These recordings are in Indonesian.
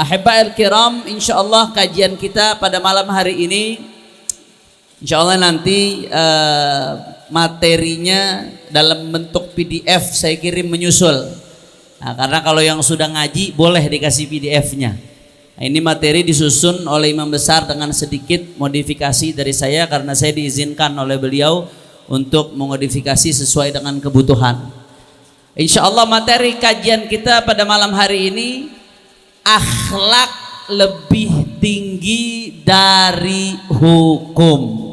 Ahibba'il kiram, insyaallah kajian kita pada malam hari ini insyaallah nanti materinya dalam bentuk PDF saya kirim menyusul. Nah, karena kalau yang sudah ngaji boleh dikasih PDF-nya. Nah, ini materi disusun oleh imam besar dengan sedikit modifikasi dari saya karena saya diizinkan oleh beliau untuk memodifikasi sesuai dengan kebutuhan. Insyaallah materi kajian kita pada malam hari ini, akhlak lebih tinggi dari hukum.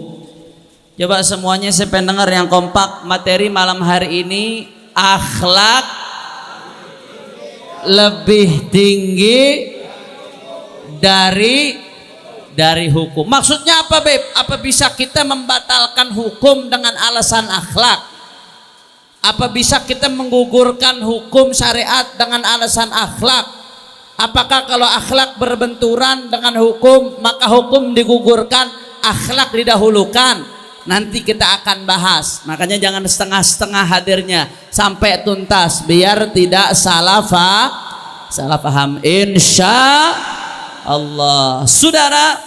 Coba semuanya saya pengen dengar yang kompak. Materi malam hari ini, akhlak lebih tinggi dari hukum. Maksudnya apa, Beb? Apa bisa kita membatalkan hukum dengan alasan akhlak? Apa bisa kita menggugurkan hukum syariat dengan alasan akhlak? Apakah kalau akhlak berbenturan dengan hukum maka hukum digugurkan, akhlak didahulukan? Nanti kita akan bahas. Makanya jangan setengah-setengah hadirnya, sampai tuntas biar tidak salah paham. Insya Allah. Saudara,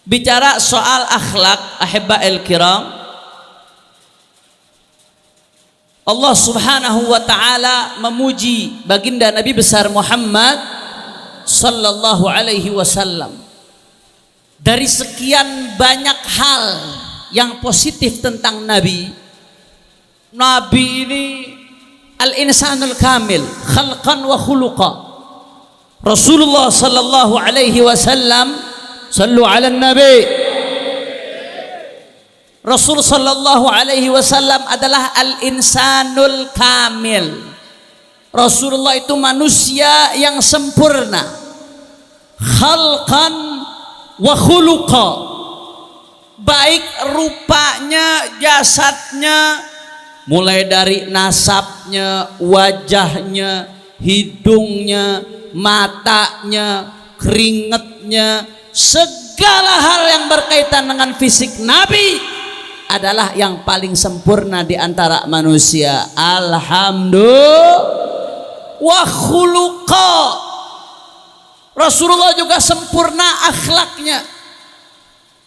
bicara soal akhlak, ahibba'il kiram, Allah subhanahu wa ta'ala memuji baginda Nabi besar Muhammad sallallahu alaihi wasallam. Dari sekian banyak hal yang positif tentang Nabi, Nabi ini al-insanul kamil khalqan wa khuluqa. Rasulullah sallallahu alaihi wasallam, sallu ala nabi, Rasul sallallahu alaihi wasallam adalah al-insanul kamil. Rasulullah itu manusia yang sempurna, khalqan wa khuluqa, baik rupanya, jasadnya, mulai dari nasabnya, wajahnya, hidungnya, matanya, keringetnya, segala hal yang berkaitan dengan fisik Nabi adalah yang paling sempurna di antara manusia. Alhamdulillah. Wa khuluqa, Rasulullah juga sempurna akhlaknya,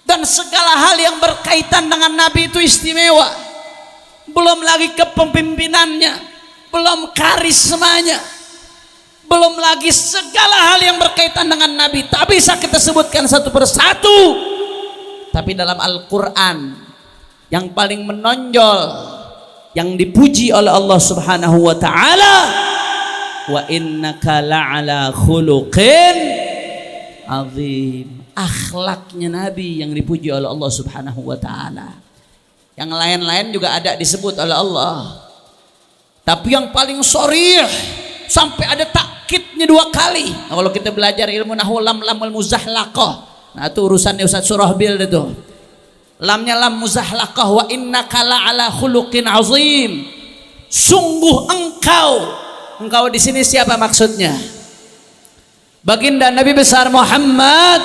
dan segala hal yang berkaitan dengan Nabi itu istimewa. Belum lagi kepemimpinannya, belum karismanya, belum lagi segala hal yang berkaitan dengan Nabi. Tak bisa kita sebutkan satu persatu, tapi dalam Al-Quran yang paling menonjol, yang dipuji oleh Allah subhanahu wa ta'ala, wa innaka la'ala khuluqin azim. Akhlaknya Nabi yang dipuji oleh Allah subhanahu wa ta'ala. Yang lain-lain juga ada disebut oleh Allah, tapi yang paling sharih sampai ada takkidnya 2 kali. Nah, kalau kita belajar ilmu nahwu, lamul muzahlaqah, nah itu urusannya Ustaz Surahbil itu. Lamnya lam muzahlaqah, wa innaka la'ala khuluqin azim. Sungguh engkau di sini siapa maksudnya? Baginda Nabi besar Muhammad.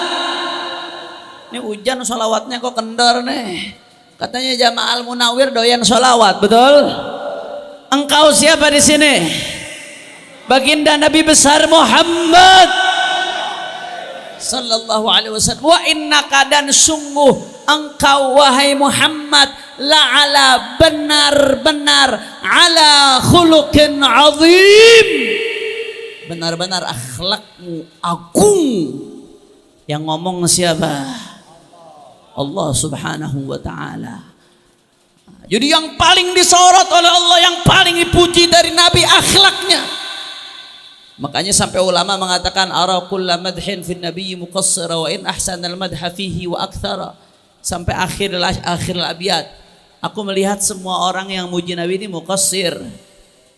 Ini hujan sholawatnya kok kendor nih. Katanya Jamaah Al-Munawwir doyan sholawat, betul? Engkau siapa di sini? Baginda Nabi besar Muhammad sallallahu alaihi wasallam. Wa innaka, dan sungguh engkau wahai Muhammad, la'ala, benar-benar, ala khuluqin azim, benar-benar akhlakmu agung. Yang ngomong siapa? Allah subhanahu wa ta'ala. Jadi yang paling disorot oleh Allah, yang paling dipuji dari Nabi akhlaknya. Makanya sampai ulama mengatakan ara kulla madhin fin nabiyyi muqassira wa in ahsanal madha fihi wa aktsara, sampai akhir abiyat. Aku melihat semua orang yang muji Nabi ini muqassir,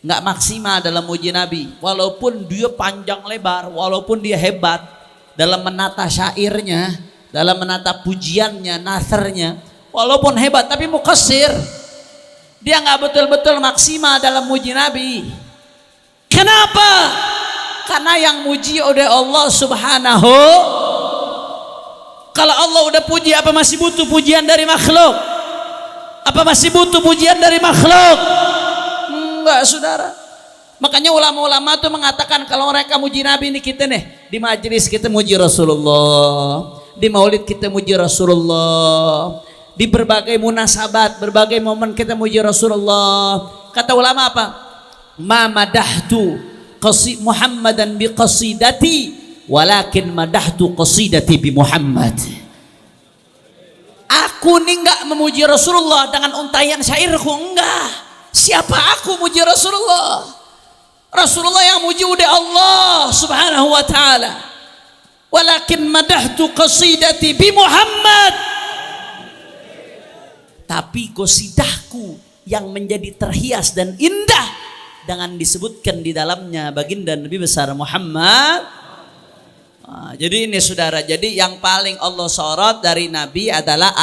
nggak maksimal dalam muji Nabi. Walaupun dia panjang lebar, walaupun dia hebat dalam menata syairnya, dalam menata pujiannya, nasrnya, walaupun hebat tapi muqassir. Dia nggak betul-betul maksimal dalam muji Nabi. Kenapa? Karena yang muji oleh Allah subhanahu. Kalau Allah udah puji, apa masih butuh pujian dari makhluk? Apa masih butuh pujian dari makhluk? Enggak, saudara. Makanya ulama-ulama tuh mengatakan kalau mereka muji Nabi ini, kita nih di majelis kita muji Rasulullah, di maulid kita muji Rasulullah, di berbagai munasabat, berbagai momen kita muji Rasulullah. Kata ulama apa? Ma madahtu Muhammadan bi qasidati walakin madahtu qasidati bi Muhammad. Aku nih enggak memuji Rasulullah dengan untayan syairku, enggak. Siapa aku muji Rasulullah? Rasulullah yang muji udah Allah subhanahu wa ta'ala. Walakin madahtu qasidati bi Muhammad. Tapi qasidahku yang menjadi terhias dan indah dengan disebutkan di dalamnya baginda Nabi besar Muhammad. Jadi ini saudara, jadi yang paling Allah sorot dari Nabi adalah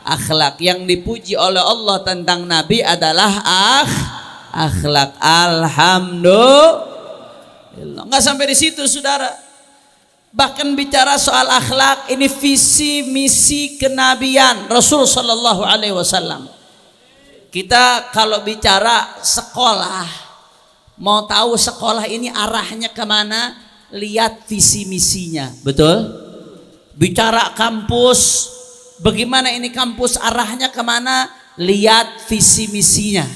akhlak. Yang dipuji oleh Allah tentang Nabi adalah akhlak. Alhamdulillah. Nggak sampai di situ saudara. Bahkan bicara soal akhlak, ini visi misi kenabian Rasul Sallallahu Alaihi Wasallam. Kita kalau bicara sekolah, mau tahu sekolah ini arahnya kemana, lihat visi misinya, betul? Bicara kampus, bagaimana ini kampus arahnya kemana, lihat visi misinya.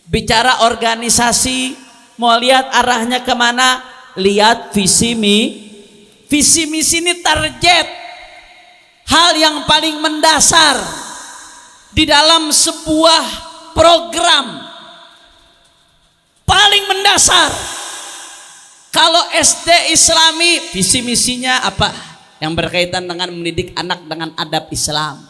Bicara organisasi, mau lihat arahnya kemana, lihat visi misi ini target hal yang paling mendasar di dalam sebuah program paling mendasar. Kalau SD Islami, visi misinya apa? Yang berkaitan dengan mendidik anak dengan adab Islam.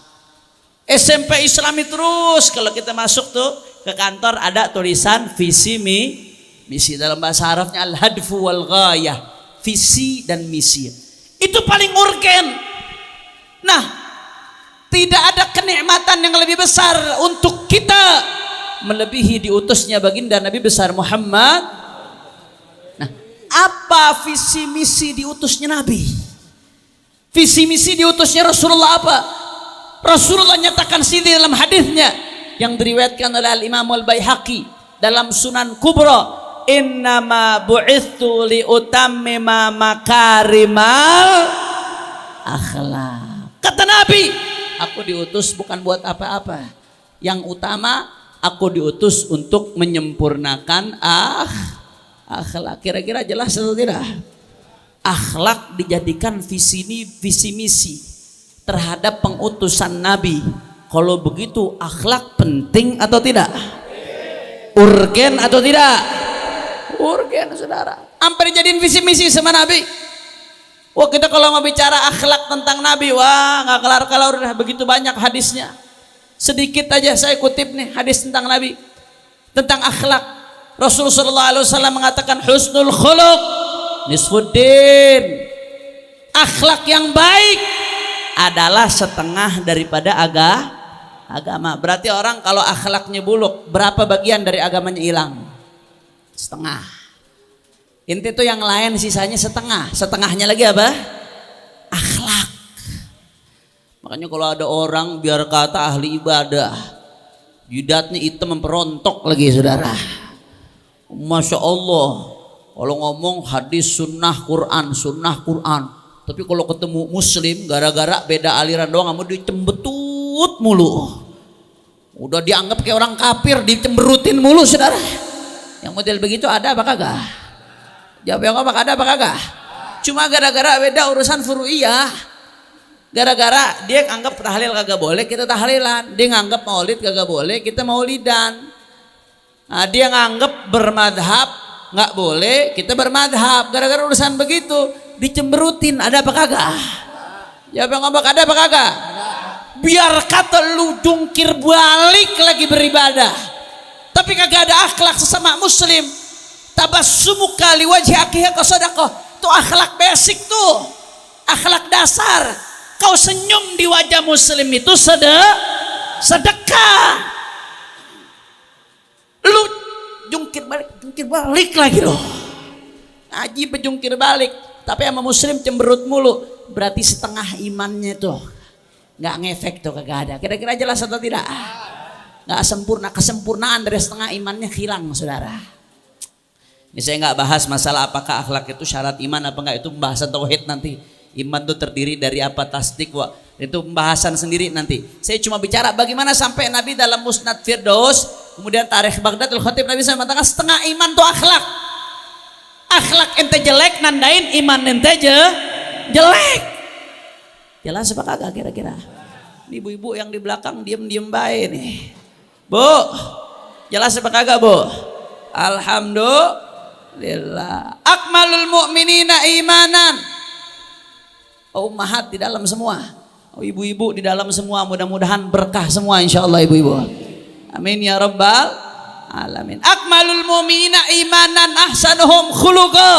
SMP Islami terus, kalau kita masuk tuh ke kantor ada tulisan visi misi, dalam bahasa Arabnya al-hadfu wal ghayah, visi dan misi. Itu paling urgen. Nah, tidak ada kenikmatan yang lebih besar untuk kita melebihi diutusnya baginda Nabi besar Muhammad. Nah, apa visi misi diutusnya Nabi? Visi misi diutusnya Rasulullah apa? Rasulullah nyatakan sendiri dalam hadisnya yang diriwayatkan oleh Al-Imam Al-Baihaqi dalam Sunan Kubra, innama bu'ithu li utammima makarimal akhlak. Kata Nabi, aku diutus bukan buat apa-apa. Yang utama, aku diutus untuk menyempurnakan akhlak. Kira-kira jelas atau tidak? Akhlak dijadikan visi misi terhadap pengutusan Nabi. Kalau begitu akhlak penting atau tidak? Urgen atau tidak? Urgen saudara. Hampir jadiin visi misi sama Nabi. Wah, kita kalau mau bicara akhlak tentang Nabi, wah nggak kelar-kelar, udah begitu banyak hadisnya. Sedikit aja saya kutip nih hadis tentang Nabi, tentang akhlak. Rasulullah SAW mengatakan husnul khuluq nisfuddin. Akhlak yang baik adalah setengah daripada agama. Berarti orang kalau akhlaknya buluk, berapa bagian dari agamanya hilang? Setengah. Inti itu yang lain sisanya setengah. Setengahnya lagi apa? Akhlak. Makanya kalau ada orang biar kata ahli ibadah, jidatnya hitam memperontok lagi saudara. Masya Allah, kalau ngomong hadis sunnah Quran, tapi kalau ketemu muslim gara-gara beda aliran doang kamu dicembetut mulu, udah dianggap kayak orang kafir, dicemberutin mulu saudara. Yang model begitu ada apa kagak? Jawab yang apa, ada apa kagak? Cuma gara-gara beda urusan furu'iyah, gara-gara dia anggap tahlil kagak boleh, kita tahlilan. Dia nganggap maulid kagak boleh, kita maulidan. Nah, dia nganggap bermadhab nggak boleh, kita bermadhab. Gara-gara urusan begitu dicemberutin, ada apa kagak? Jawab yang ngomong ada apa kagak? Biar kata lu jungkir balik lagi beribadah, tapi kagak ada akhlak sesama muslim. Tabassumu kali wajhi akhiha qasadaqah. Tuh akhlak basic tuh, akhlak dasar. Kau senyum di wajah muslim itu sedekah. Lu jungkir balik lagi loh. Ngaji berjungkir balik, tapi sama muslim cemberut mulu. Berarti setengah imannya tuh nggak ngefek tuh, kagak ada. Kira-kira jelas atau tidak? Nggak sempurna, kesempurnaan dari setengah imannya hilang saudara. Ini saya nggak bahas masalah apakah akhlak itu syarat iman apa enggak, itu pembahasan tauhid nanti. Iman itu terdiri dari apa, tasdik, wa, itu pembahasan sendiri nanti. Saya cuma bicara bagaimana sampai Nabi dalam Musnad Firdaus, kemudian Tarikh Baghdadul Khatib, Nabi saya mengatakan setengah iman itu akhlak. Akhlak ente jelek nandain iman ente jelek. Jelas apa kagak kira-kira? Ibu-ibu yang di belakang diem-diem baik nih. Bu, jelas apa kagak, Bu? Alhamdulillah. Akmalul mu'minina imanan. Ummahat di dalam semua. Ibu-ibu di dalam semua. Mudah-mudahan berkah semua insyaallah ibu-ibu. Amin ya rabbal alamin. Akmalul mu'minina imanan ahsanuhum khuluqa.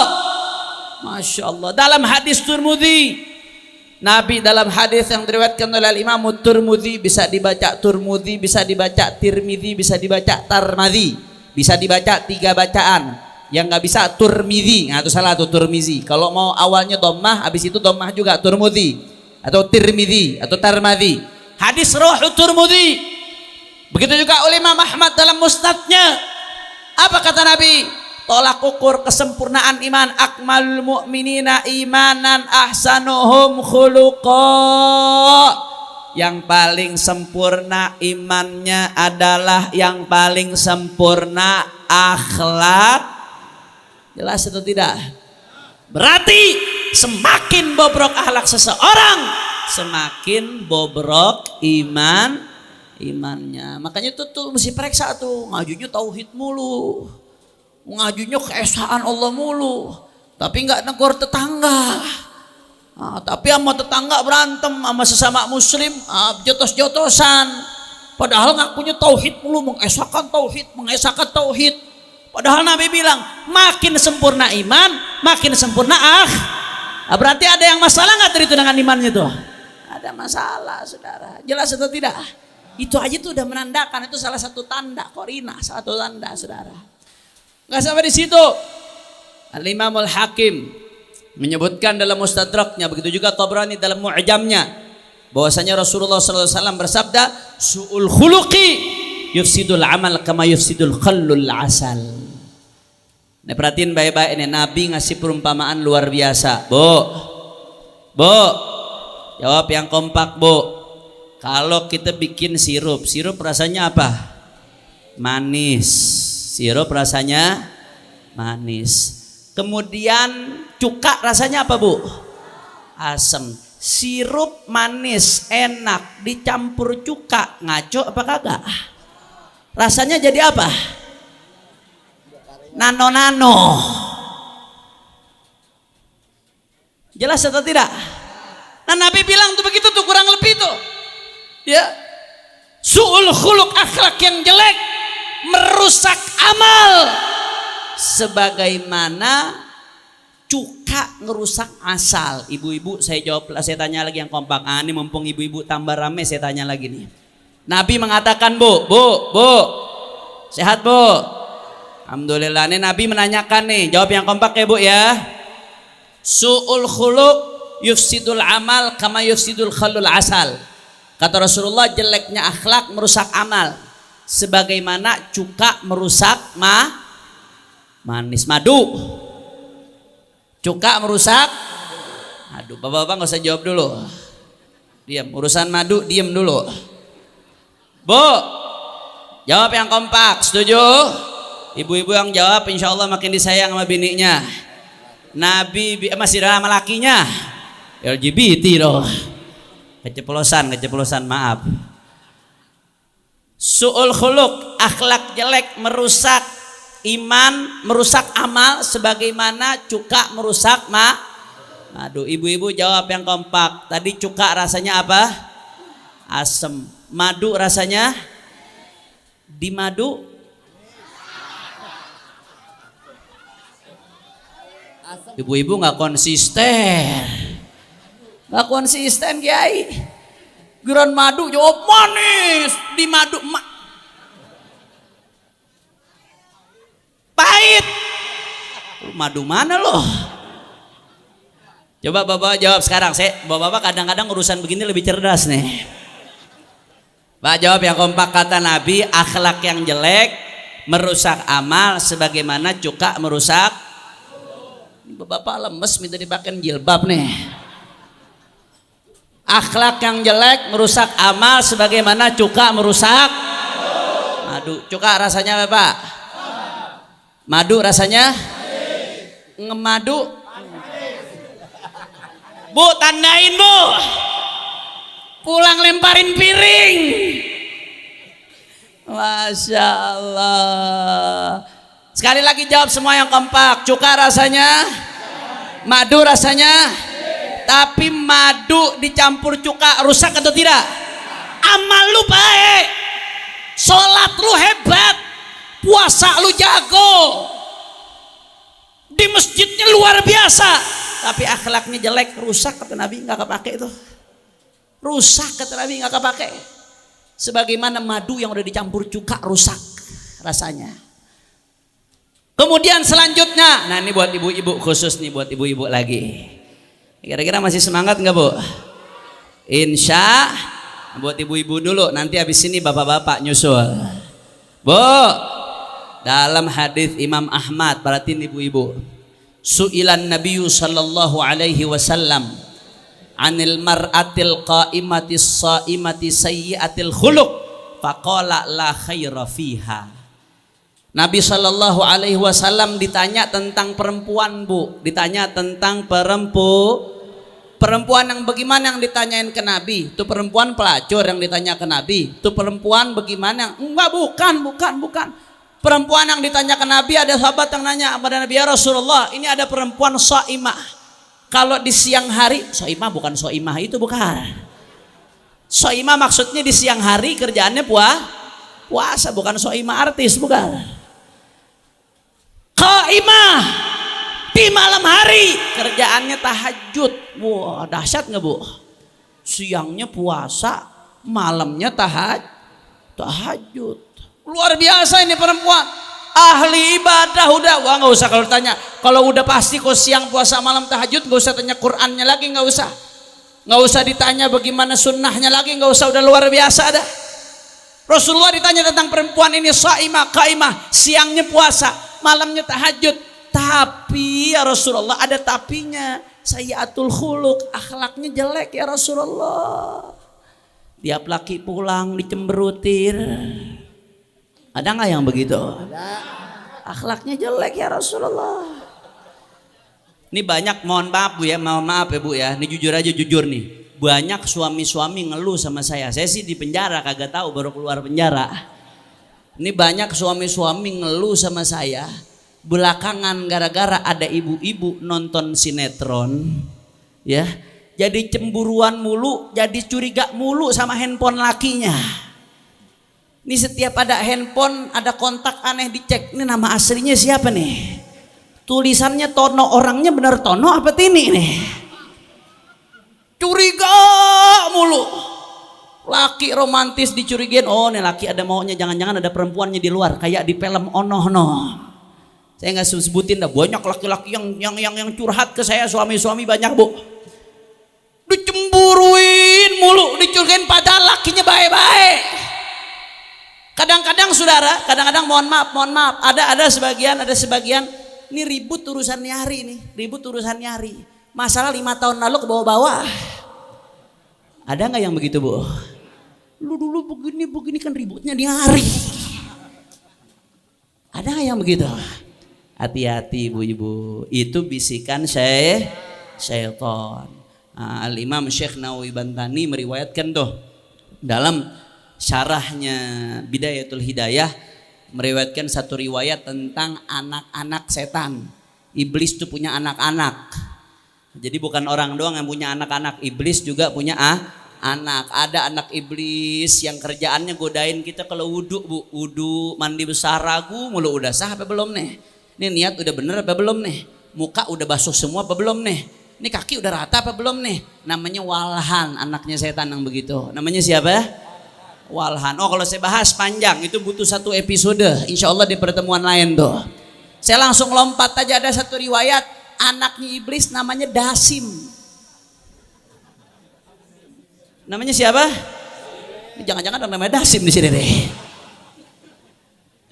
Masya Allah. Dalam hadis Tirmidzi, Nabi dalam hadis yang diriwayatkan oleh Imam Tirmidzi, bisa dibaca Tirmidzi, bisa dibaca Tirmidzi, bisa dibaca Tarmadzi, bisa dibaca 3 bacaan. Yang nggak bisa Turmizi, nah itu salah tuh Turmizi. Kalau mau awalnya dhammah, habis itu dhammah juga Turmudzi atau Tirmizi atau Tarmadzi. Hadis Ruhu Turmudzi. Begitu juga oleh Imam Ahmad dalam musnadnya. Apa kata Nabi? Tolak ukur kesempurnaan iman, akmalul mu'minina imanan ahsanuhum khuluqa. Yang paling sempurna imannya adalah yang paling sempurna akhlak. Jelas atau tidak? Berarti semakin bobrok akhlak seseorang, semakin bobrok imannya. Makanya itu tuh mesti periksa tuh, ngajunya tauhid mulu, ngajunya keesaan Allah mulu, tapi nggak negor tetangga. Tapi sama tetangga berantem, sama sesama muslim jotos-jotosan. Padahal ngakunya tauhid mulu, mengesahkan tauhid. Padahal Nabi bilang makin sempurna iman, makin sempurna berarti ada yang masalah nggak dari itu dengan imannya tuh? Ada masalah, saudara. Jelas atau tidak? Itu aja tuh udah menandakan, itu salah satu tanda qarinah, salah satu tanda, saudara. Nggak sampai di situ. Al-Imam Al-Hakim menyebutkan dalam Mustadraknya, begitu juga Tabrani dalam Mu'jamnya, bahwasanya Rasulullah SAW bersabda, su'ul khuluqi yufsidul amal kama yufsidul khallul asal. Nah, perhatiin baik-baik ini, Nabi ngasih perumpamaan luar biasa. Bu, jawab yang kompak, Bu. Kalau kita bikin sirup rasanya apa? Manis. Sirup rasanya manis. Kemudian cuka rasanya apa, Bu? Asam. Sirup manis enak dicampur cuka, ngaco apa kagak? Rasanya jadi apa? Nano-nano. Jelas atau tidak? Nah, Nabi bilang tuh begitu tuh, kurang lebih tuh. Ya. Su'ul khuluq, akhlak yang jelek merusak amal. Sebagaimana cuka ngerusak asal. Ibu-ibu, saya tanya lagi yang kompak. Ini mumpung ibu-ibu tambah rame, saya tanya lagi nih. Nabi mengatakan, Bu, sehat, Bu? Alhamdulillah. Nih Nabi menanyakan nih, jawab yang kompak ya, Bu ya. Su'ul khuluq yufsidul amal kama yufsidul khallul asal. Kata Rasulullah, jeleknya akhlak merusak amal sebagaimana cuka merusak manis. Madu, cuka merusak madu. Bapak-bapak nggak usah jawab dulu, diam. Urusan madu diam dulu. Bu, jawab yang kompak. Setuju? Ibu-ibu yang jawab insya Allah makin disayang sama bininya. Nabi masih sama lakinya. LGBT loh. Keceplosan, maaf. Su'ul khuluq, akhlak jelek merusak iman, merusak amal sebagaimana cuka merusak madu. Ibu-ibu jawab yang kompak. Tadi cuka rasanya apa? Asam. Madu rasanya? Di madu ibu-ibu nggak konsisten, Kiai. Geran madu jawab manis, di madu pahit. Madu mana loh? Coba bapak jawab sekarang. Bapak kadang-kadang urusan begini lebih cerdas nih. Pak jawab yang kompak. Kata Nabi, akhlak yang jelek merusak amal sebagaimana cuka merusak. Bapak lemes minta dipakai jilbab nih. Akhlak yang jelek merusak amal sebagaimana cuka merusak madu. Cuka rasanya apa, Pak? Madu rasanya ngemadu. Bu, tandain Bu, pulang lemparin piring. Masya Allah. Sekali lagi jawab semua yang kompak. Cuka rasanya, madu rasanya. Tapi madu dicampur cuka rusak atau tidak? Amal lu baik, sholat lu hebat, puasa lu jago, di masjidnya luar biasa, tapi akhlaknya jelek, rusak kata Nabi, nggak kepake itu. Rusak kata Nabi, nggak kepake. Sebagaimana madu yang udah dicampur cuka rusak rasanya. Kemudian selanjutnya, nah ini buat ibu-ibu khusus nih, buat ibu-ibu lagi. Kira-kira masih semangat nggak Bu? Insya buat ibu-ibu dulu, nanti habis ini bapak-bapak nyusul. Bu, dalam hadis Imam Ahmad, perhatiin ibu-ibu. Su'ilan Nabiyyu sallallahu alaihi wasallam anil mar'atil qa'imatis sha'imati sayyi'atil khuluq faqala la khaira fiha. Nabi sallallahu alaihi wasallam ditanya tentang perempuan, Bu. Ditanya tentang perempuan yang bagaimana yang ditanyain ke Nabi? Itu perempuan pelacur yang ditanya ke Nabi. Itu perempuan bagaimana? Enggak, bukan. Perempuan yang ditanya ke Nabi, ada sahabat yang nanya kepada Nabi, ya Rasulullah, ini ada perempuan shaimah. Kalau di siang hari, shaimah bukan shaimah itu bukan. Shaimah maksudnya di siang hari kerjaannya puasa, bukan shaimah artis, bukan. Qaimah di malam hari kerjaannya tahajud. Wah, dahsyat nggak Bu? Siangnya puasa, malamnya tahajud. Luar biasa ini perempuan, ahli ibadah. Udah, wah nggak usah kalau tanya. Kalau udah pasti kok siang puasa malam tahajud, nggak usah tanya Qur'annya lagi, nggak usah ditanya bagaimana sunnahnya lagi, nggak usah, udah luar biasa dah. Rasulullah ditanya tentang perempuan ini, shaimah, qaimah, siangnya puasa, malamnya tahajud. Tapi ya Rasulullah, ada tapinya, sayyi'atul khuluq, akhlaknya jelek ya Rasulullah. Tiap laki pulang dicemberutin. Ada nggak yang begitu? Ada. Akhlaknya jelek ya Rasulullah. Ini banyak, mohon maaf Bu ya, ini jujur aja, jujur nih. Banyak suami-suami ngeluh sama saya sih di penjara, kagak tahu baru keluar penjara. Ini banyak suami-suami ngeluh sama saya belakangan gara-gara ada ibu-ibu nonton sinetron, ya, jadi cemburuan mulu, jadi curiga mulu sama handphone lakinya. Ini setiap ada handphone, ada kontak aneh dicek, ini nama aslinya siapa nih? Tulisannya Tono, orangnya bener Tono apa Tini nih? Curiga mulu. Laki romantis dicurigain, oh nih laki ada maunya, jangan-jangan ada perempuannya di luar kayak di film Ono no. Saya nggak sebutin dah, banyak laki-laki yang curhat ke saya, suami-suami banyak Bu. Dicemburuin mulu, dicurigain padahal lakinya baik-baik. Kadang-kadang saudara, kadang-kadang mohon maaf, ada sebagian ini ribut urusan nyari. Masalah 5 tahun lalu ke bawah-bawah. Ada nggak yang begitu Bu? Lu dulu begini kan ributnya di hari. Ada nggak yang begitu? Hati-hati ibu-ibu, itu bisikan syaitan. Al-Imam Syekh Nawawi Bantani meriwayatkan tuh dalam syarahnya Bidayatul Hidayah, meriwayatkan satu riwayat tentang anak-anak setan. Iblis tuh punya anak-anak. Jadi bukan orang doang yang punya anak-anak, iblis juga punya anak. Ada anak iblis yang kerjaannya godain kita kalau wudhu Bu, wudhu mandi besar ragu mulu, udah sah apa belum nih? Ini niat udah bener apa belum nih? Muka udah basuh semua apa belum nih? Ini kaki udah rata apa belum nih? Namanya Walhan, anaknya setan yang begitu. Namanya siapa? Walhan. Oh kalau saya bahas panjang, itu butuh satu episode. Insya Allah di pertemuan lain tuh. Saya langsung lompat aja, ada satu riwayat anaknya iblis namanya Dasim. Namanya siapa? Jangan-jangan ada namanya Dasim di sini deh.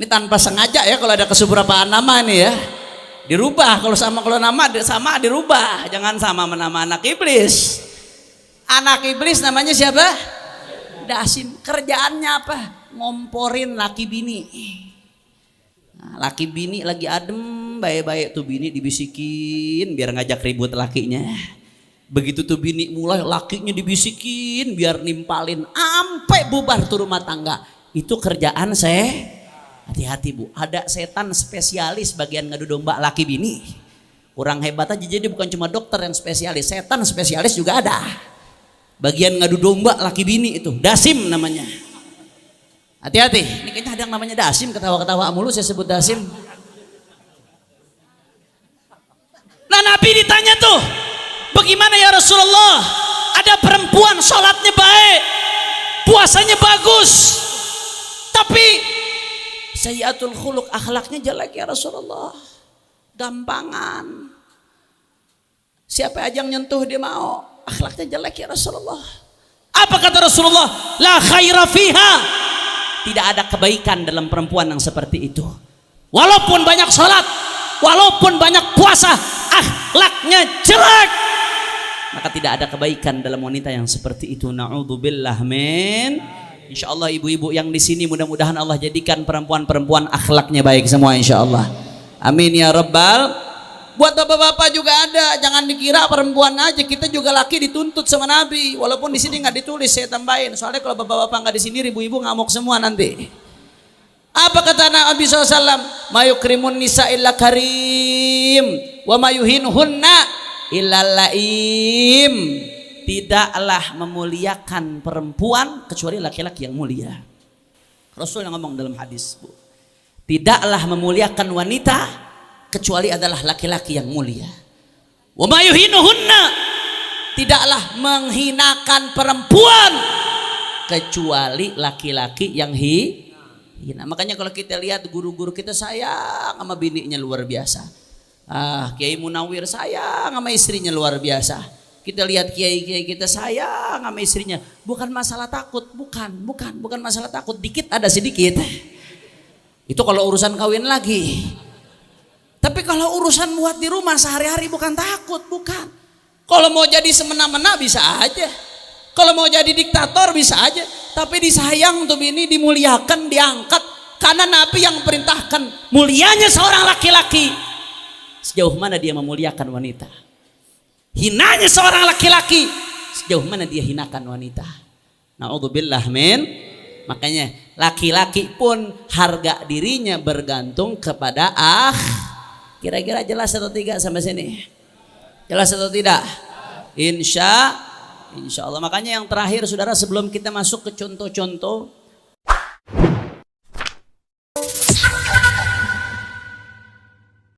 Ini tanpa sengaja ya, kalau ada kesuburapaan nama ini ya dirubah. Kalau nama sama dirubah, jangan sama nama anak iblis. Anak iblis namanya siapa? Dasim. Kerjaannya apa? Ngomporin laki bini. Nah, laki bini lagi adem baik-baik tuh, bini dibisikin biar ngajak ribut lakinya. Begitu tuh bini mulai, lakinya dibisikin biar nimpalin sampai bubar tuh rumah tangga. Itu kerjaan saya. Hati-hati Bu, ada setan spesialis bagian ngadu domba laki bini. Kurang hebat aja, jadi bukan cuma dokter yang spesialis, setan spesialis juga ada. Bagian ngadu domba laki bini itu, Dasim namanya. Hati-hati, ini kayaknya ada yang namanya Dasim, ketawa-ketawa mulu saya sebut Dasim. Nah Nabi ditanya tuh, bagaimana ya Rasulullah? Ada perempuan sholatnya baik, puasanya bagus, tapi sayyatul khuluq, akhlaknya jelek ya Rasulullah. Gampangan. Siapa aja yang nyentuh dia mau. Akhlaknya jelek ya Rasulullah. Apa kata Rasulullah? La khaira fiha. Tidak ada kebaikan dalam perempuan yang seperti itu. Walaupun banyak sholat, walaupun banyak puasa, akhlaknya jelek, maka tidak ada kebaikan dalam wanita yang seperti itu. Na'udzubillah min. Insya Allah ibu-ibu yang di sini mudah-mudahan Allah jadikan perempuan-perempuan akhlaknya baik semua insya Allah. Amin ya Rabbal. Buat bapak-bapak juga ada, jangan dikira perempuan aja, kita juga laki dituntut sama Nabi. Walaupun di sini nggak ditulis, saya tambahin. Soalnya kalau bapak-bapak nggak di sini, ibu-ibu ngamuk semua nanti. Apa kata Nabi SAW? Mayukrimun nisa illa karim, wa mayuhinhunna illa laim. Tidaklah memuliakan perempuan kecuali laki-laki yang mulia. Rasul yang ngomong dalam hadis, Bu. Tidaklah memuliakan wanita kecuali adalah laki-laki yang mulia. Wa mayuhinuhunna, tidaklah menghinakan perempuan kecuali laki-laki yang hina. Makanya kalau kita lihat guru-guru kita sayang sama bininya luar biasa. Kiai Munawir sayang sama istrinya luar biasa. Kita lihat kiai-kiai kita sayang sama istrinya. Bukan masalah takut, bukan masalah takut. Dikit ada sedikit. Itu kalau urusan kawin lagi. Tapi kalau urusan buat di rumah sehari-hari bukan takut, bukan. Kalau mau jadi semena-mena bisa aja. Kalau mau jadi diktator bisa aja. Tapi disayang tuh bini, dimuliakan, diangkat. Karena Nabi yang perintahkan mulianya seorang laki-laki. Sejauh mana dia memuliakan wanita? Hinanya seorang laki-laki, sejauh mana dia hinakan wanita. Na'udzubillah min. Makanya laki-laki pun harga dirinya bergantung kepada Kira-kira jelas atau tidak sampai sini? Jelas atau tidak? Insya Allah. Makanya yang terakhir saudara, sebelum kita masuk ke contoh-contoh